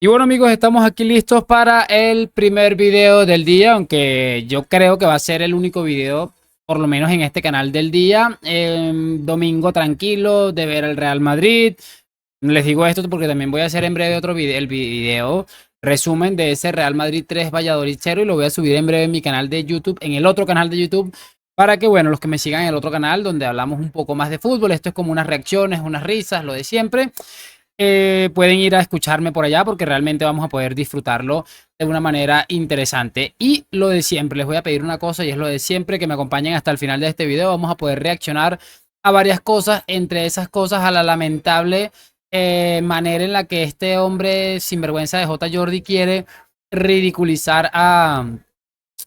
Y bueno amigos, estamos aquí listos para el primer video del día, aunque yo creo que va a ser el único video, por lo menos en este canal del día. Domingo tranquilo de ver el Real Madrid. Les digo esto porque también voy a hacer en breve otro video, el video resumen de ese Real Madrid 3 Valladolid 0 y lo voy a subir en breve en mi canal de YouTube, en el otro canal de YouTube, para que bueno, los que me sigan en el otro canal donde hablamos un poco más de fútbol, esto es como unas reacciones, unas risas, lo de siempre. Pueden ir a escucharme por allá porque realmente vamos a poder disfrutarlo de una manera interesante. Y lo de siempre, les voy a pedir una cosa y es lo de siempre, que me acompañen hasta el final de este video. Vamos a poder reaccionar a varias cosas, entre esas cosas a la lamentable manera en la que este hombre sinvergüenza de J. Jordi quiere ridiculizar a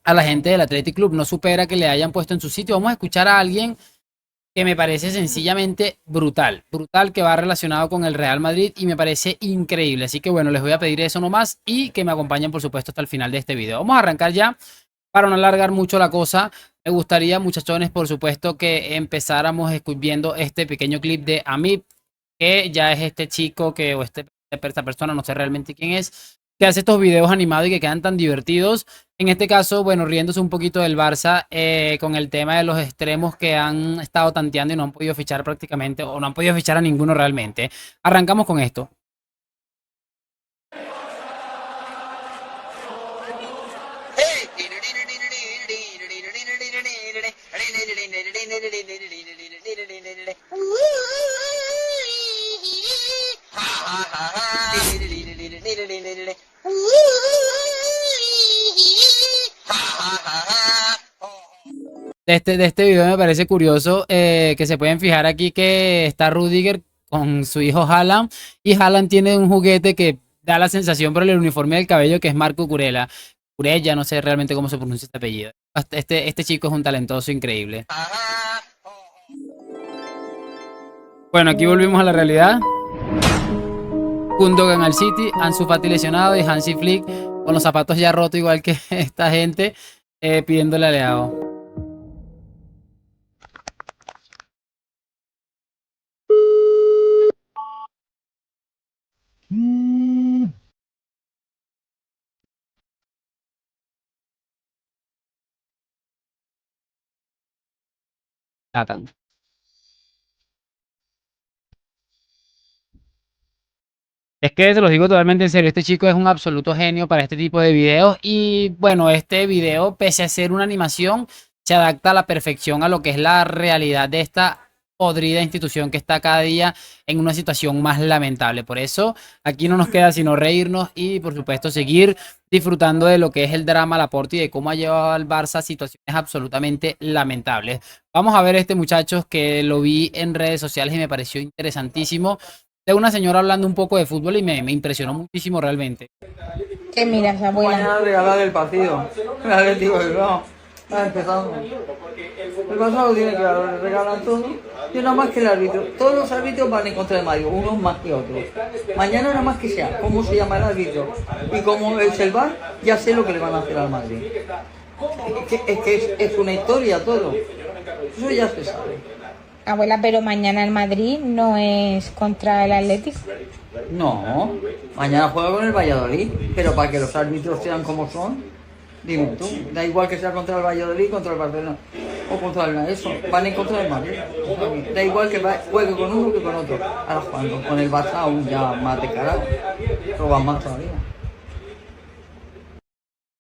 la gente del Athletic Club. No supera que le hayan puesto en su sitio. Vamos a escuchar a alguien que me parece sencillamente brutal, brutal, que va relacionado con el Real Madrid y me parece increíble. Así que bueno, les voy a pedir eso nomás y que me acompañen por supuesto hasta el final de este video. Vamos a arrancar ya para no alargar mucho la cosa. Me gustaría, muchachones, por supuesto, que empezáramos viendo este pequeño clip de Amip, que ya es este chico que, o esta persona, no sé realmente quién es, que hace estos videos animados y que quedan tan divertidos. En este caso, bueno, riéndose un poquito del Barça con el tema de los extremos que han estado tanteando y no han podido fichar prácticamente, o no han podido fichar a ninguno realmente. Arrancamos con esto. De este video me parece curioso que se pueden fijar aquí que está Rudiger con su hijo Haaland y Haaland tiene un juguete que da la sensación por el uniforme del cabello que es Marco Curella. Curella, no sé realmente cómo se pronuncia este apellido. Este chico es un talentoso increíble. Bueno, aquí volvimos a la realidad. Gundogan al City, Ansu Fati lesionado y Hansi Flick con los zapatos ya rotos igual que esta gente pidiéndole a Leao. Zlatan. Es que se los digo totalmente en serio, este chico es un absoluto genio para este tipo de videos y bueno, este video, pese a ser una animación, se adapta a la perfección a lo que es la realidad de esta podrida institución que está cada día en una situación más lamentable. Por eso aquí no nos queda sino reírnos y por supuesto seguir disfrutando de lo que es el drama Laporte y de cómo ha llevado al Barça a situaciones absolutamente lamentables. Vamos a ver este muchacho que lo vi en redes sociales y me pareció interesantísimo, de una señora hablando un poco de fútbol y me impresionó muchísimo realmente. ¿Qué miras, abuela? Mañana regalar el partido. El Atlético de Bilbao. Está empezando. El pasado tiene que regalar todo. Y nada más que el árbitro. Todos los árbitros van en contra de Mario, unos más que otros. Mañana nada más que sea cómo se llama el árbitro y cómo es el VAR, ya sé lo que le van a hacer al Madrid. Es una historia todo. Eso ya se sabe. Abuela, pero mañana el Madrid no es contra el Atlético. No, mañana juega con el Valladolid, pero para que los árbitros sean como son, dime tú, da igual que sea contra el Valladolid, contra el Barcelona o contra el eso, van en contra del Madrid. Da igual que juegue con uno que con otro. Ahora jugando con el Barça aún ya más descarado, roban más todavía.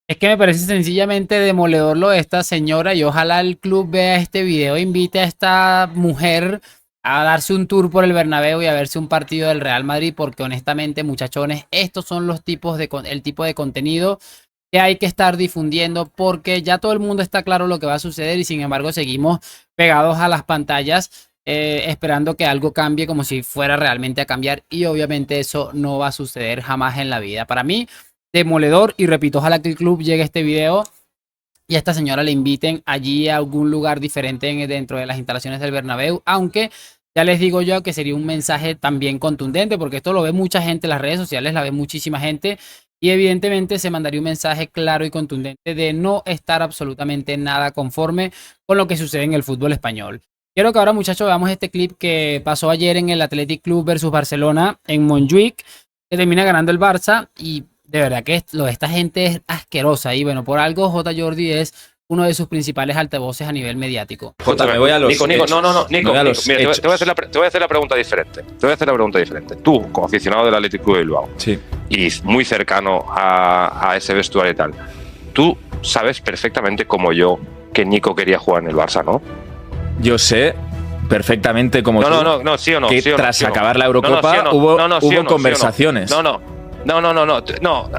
Es que me parece sencillamente demoledor lo de esta señora y ojalá el club vea este video e invite a esta mujer a darse un tour por el Bernabéu y a verse un partido del Real Madrid, porque honestamente, muchachones, estos son los tipos el tipo de contenido que hay que estar difundiendo, porque ya todo el mundo está claro lo que va a suceder y sin embargo seguimos pegados a las pantallas esperando que algo cambie como si fuera realmente a cambiar, y obviamente eso no va a suceder jamás en la vida. Para mí, demoledor, y repito, ojalá que el club llegue a este video y a esta señora le inviten allí a algún lugar diferente dentro de las instalaciones del Bernabéu, aunque ya les digo yo que sería un mensaje también contundente, porque esto lo ve mucha gente en las redes sociales, la ve muchísima gente, y evidentemente se mandaría un mensaje claro y contundente de no estar absolutamente nada conforme con lo que sucede en el fútbol español. Quiero que ahora, muchachos, veamos este clip que pasó ayer en el Athletic Club versus Barcelona en Montjuic. que termina ganando el Barça y de verdad que lo de esta gente es asquerosa y bueno, por algo J. Jordi es uno de sus principales altavoces a nivel mediático. Jota, me voy a los Nico, hechos. no, Me voy a los mira, hechos. te voy a hacer la pregunta diferente. Te voy a hacer la pregunta diferente. Tú, como aficionado del Athletic Club de Bilbao, Sí. y muy cercano a ese vestuario y tal, tú sabes perfectamente como yo que Nico quería jugar en el Barça, ¿no? Yo sé perfectamente como tú No, sí o no. que sí o no, tras sí o no. acabar la Eurocopa sí o no. hubo sí o no, conversaciones. sí o no.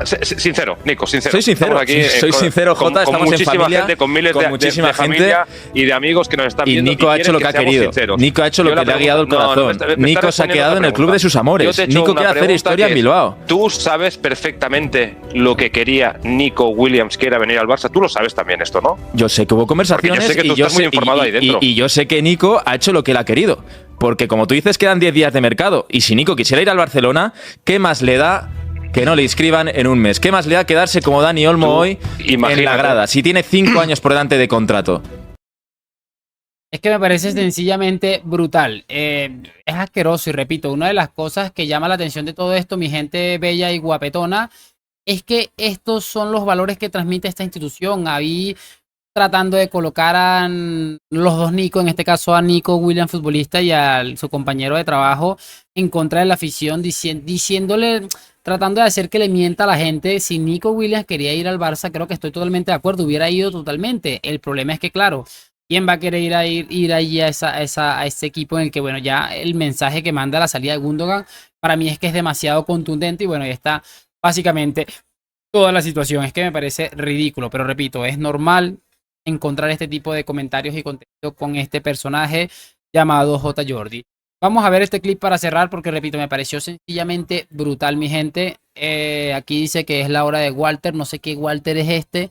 Sincero, Nico, sincero. Soy sincero, Estamos soy sincero, Jota, con estamos en muchísima familia, gente, con miles con de muchísima de gente, familia y de amigos que nos están Y viendo. Nico ha hecho lo que ha seamos querido. sinceros. Nico ha hecho lo Yo que la le ha guiado el pregunta- no, corazón. me está Nico se ha respondiendo quedado la en el club pregunta. de sus amores. Yo te he hecho Nico una quiere hacer pregunta historia que en es, Bilbao. Tú sabes perfectamente lo que quería Nico Williams, que era venir al Barça. Tú lo sabes también esto, ¿no? Yo sé que hubo conversaciones Porque yo sé que tú y yo estás muy sé, informado ahí dentro. y yo sé que Nico ha hecho lo que él ha querido. Porque como tú dices, quedan 10 días de mercado. Y si Nico quisiera ir al Barcelona, ¿qué más le da que no le inscriban en un mes? ¿Qué más le da quedarse como Dani Olmo Tú, hoy en la imagínate. grada? Si tiene 5 años por delante de contrato. Es que me parece sencillamente brutal. Es asqueroso y repito, una de las cosas que llama la atención de todo esto, mi gente bella y guapetona, es que estos son los valores que transmite esta institución. Ahí tratando de colocar a los dos Nico, en este caso a Nico Williams, futbolista, y a su compañero de trabajo en contra de la afición, diciéndole, tratando de hacer que le mienta a la gente. Si Nico Williams quería ir al Barça, creo que estoy totalmente de acuerdo, hubiera ido totalmente. El problema es que, claro, ¿quién va a querer ir allí a ese equipo en el que, bueno, ya el mensaje que manda la salida de Gundogan, para mí es que es demasiado contundente y bueno, ya está básicamente toda la situación. Es que me parece ridículo, pero repito, es normal encontrar este tipo de comentarios y contenido con este personaje llamado J. Jordi. Vamos a ver este clip para cerrar porque, repito, me pareció sencillamente brutal, mi gente. Aquí dice que es la hora de Walter, no sé qué Walter es este,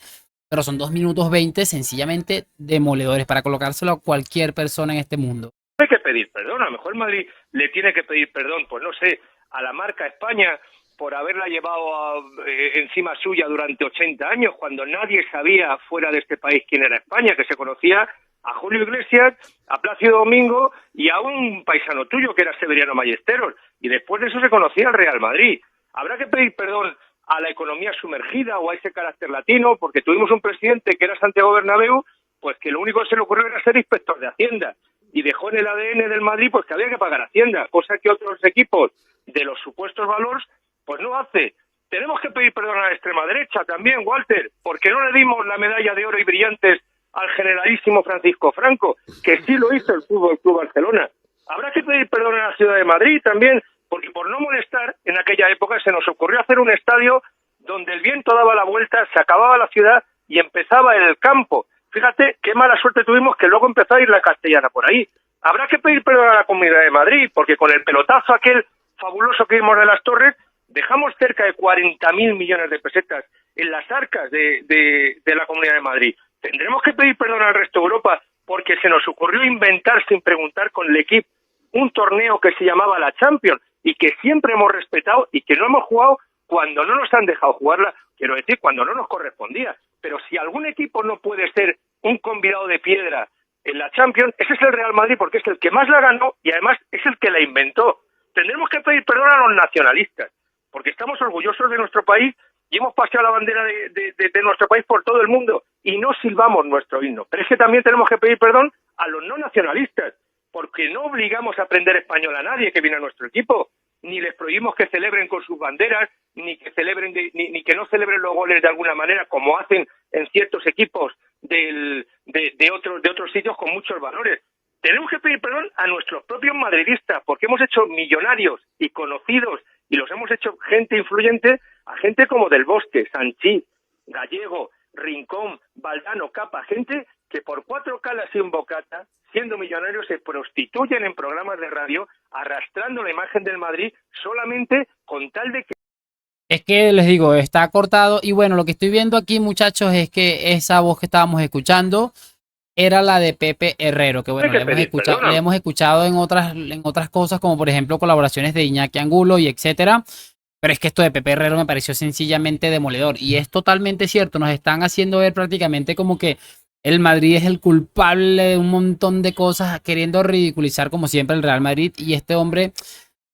pero son 2 minutos 20 sencillamente demoledores para colocárselo a cualquier persona en este mundo. Hay que pedir perdón, a lo mejor Madrid le tiene que pedir perdón, pues no sé, a la marca España por haberla llevado encima suya durante 80 años, cuando nadie sabía fuera de este país quién era España, que se conocía a Julio Iglesias, a Plácido Domingo y a un paisano tuyo que era Severiano Ballesteros, y después de eso se conocía el Real Madrid. Habrá que pedir perdón a la economía sumergida o a ese carácter latino, porque tuvimos un presidente que era Santiago Bernabéu, pues que lo único que se le ocurrió era ser inspector de Hacienda, y dejó en el ADN del Madrid pues que había que pagar Hacienda, cosa que otros equipos de los supuestos valores pues no hace. Tenemos que pedir perdón a la extrema derecha también, Walter, porque no le dimos la medalla de oro y brillantes al generalísimo Francisco Franco, que sí lo hizo el Fútbol Club Barcelona. Habrá que pedir perdón a la ciudad de Madrid también, porque por no molestar, en aquella época se nos ocurrió hacer un estadio donde el viento daba la vuelta, se acababa la ciudad y empezaba el campo. Fíjate qué mala suerte tuvimos que luego empezó a ir la Castellana por ahí. Habrá que pedir perdón a la Comunidad de Madrid, porque con el pelotazo aquel fabuloso que vimos de las Torres, dejamos cerca de 40.000 millones de pesetas en las arcas de la Comunidad de Madrid. Tendremos que pedir perdón al resto de Europa porque se nos ocurrió inventar sin preguntar con el equipo un torneo que se llamaba la Champions y que siempre hemos respetado y que no hemos jugado cuando no nos han dejado jugarla, quiero decir, cuando no nos correspondía. Pero si algún equipo no puede ser un convidado de piedra en la Champions, ese es el Real Madrid porque es el que más la ganó y además es el que la inventó. Tendremos que pedir perdón a los nacionalistas porque estamos orgullosos de nuestro país y hemos paseado la bandera de nuestro país por todo el mundo y no silbamos nuestro himno. Pero es que también tenemos que pedir perdón a los no nacionalistas, porque no obligamos a aprender español a nadie que viene a nuestro equipo, ni les prohibimos que celebren con sus banderas, ni que celebren ni que no celebren los goles de alguna manera, como hacen en ciertos equipos de otros sitios con muchos valores. Tenemos que pedir perdón a nuestros propios madridistas, porque hemos hecho millonarios y conocidos y los hemos hecho gente influyente a gente como Del Bosque, Sanchís, Gallego, Rincón, Valdano, Capa, gente que por 4 calas y un bocata, siendo millonarios, se prostituyen en programas de radio, arrastrando la imagen del Madrid solamente con tal de que... Es que les digo, está cortado y bueno, lo que estoy viendo aquí, muchachos, es que esa voz que estábamos escuchando era la de Pepe Herrero, que bueno, le hemos escuchado en otras cosas, como por ejemplo colaboraciones de Iñaki Angulo y etcétera. Pero es que esto de Pepe Herrero me pareció sencillamente demoledor. Y es totalmente cierto, nos están haciendo ver prácticamente como que el Madrid es el culpable de un montón de cosas, queriendo ridiculizar como siempre el Real Madrid. Y este hombre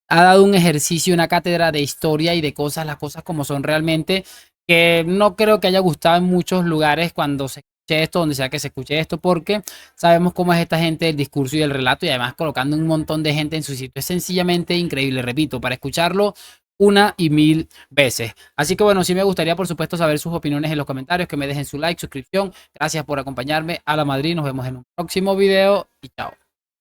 ha dado un ejercicio, una cátedra de historia y de cosas, las cosas como son realmente, que no creo que haya gustado en muchos lugares cuando se escuche esto, donde sea que se escuche esto, porque sabemos cómo es esta gente del discurso y del relato, y además colocando un montón de gente en su sitio. Es sencillamente increíble, repito, para escucharlo una y mil veces. Así que bueno, sí me gustaría por supuesto saber sus opiniones en los comentarios, que me dejen su like, suscripción. Gracias por acompañarme a la Madrid. Nos vemos en un próximo video y chao.